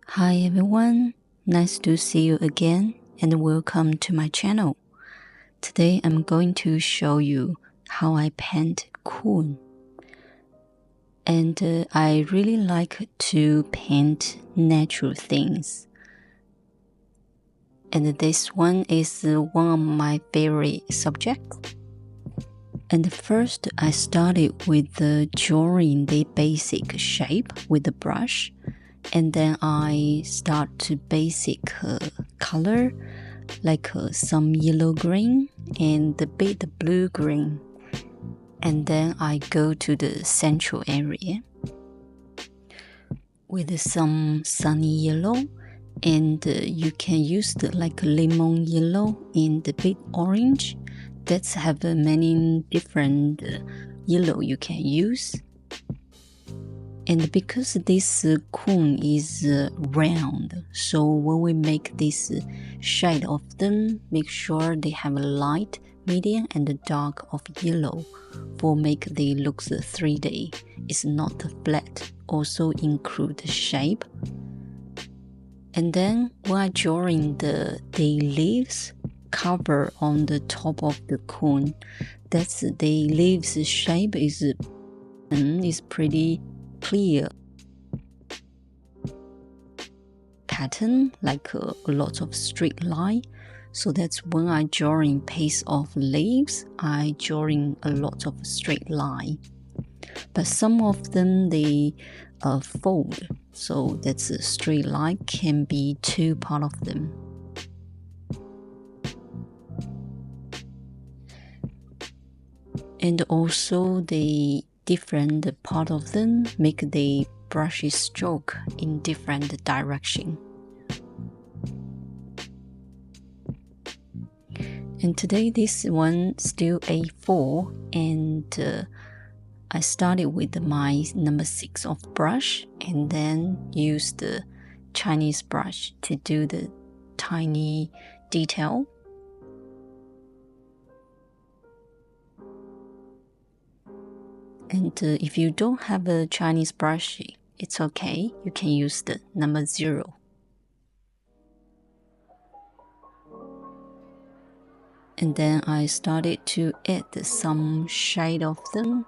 Hi everyone, nice to see you again and welcome to my channel. Today I'm going to show you how I paint coon. And I really like to paint natural things. And this one is one of my favorite subjects. And first I started with drawing the basic shape with the brush. And then I start to basic color like some yellow green and a bit blue green. And then I go to the central area with some sunny yellow, and you can use the like lemon yellow and the bit orange. That's have many different yellow you can use. And because this coon is round, so when we make this shade of them, make sure they have a light, medium, and a dark of yellow for make they look 3D. It's not flat. Also include the shape. And then when I drawing the leaves cover on the top of the coon, that's the leaves shape is pretty clear pattern, like a lot of straight line. So that's when I drawing piece of leaves, I drawing a lot of straight line. But some of them they fold, so that's a straight line can be two part of them. And also the different part of them make the brush stroke in different direction. And today this one still A4, and I started with my number 6 of brush and then use the Chinese brush to do the tiny detail. And if you don't have a Chinese brush, it's okay. You can use the number 0. And then I started to add some shade of them,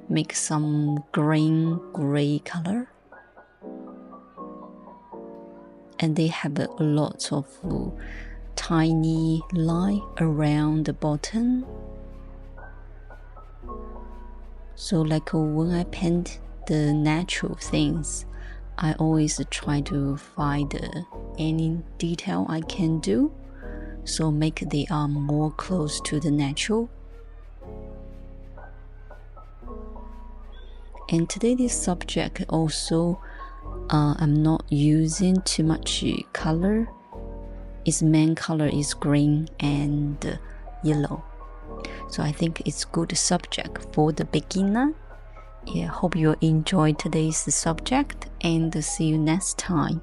make some green gray color. And they have a lot of tiny line around the bottom. So like when I paint the natural things, I always try to find any detail I can do, so make the arm more close to the natural. And today this subject also, I'm not using too much color. Its main color is green and yellow. So I think it's good subject for the beginner. Yeah, hope you enjoyed today's subject and see you next time.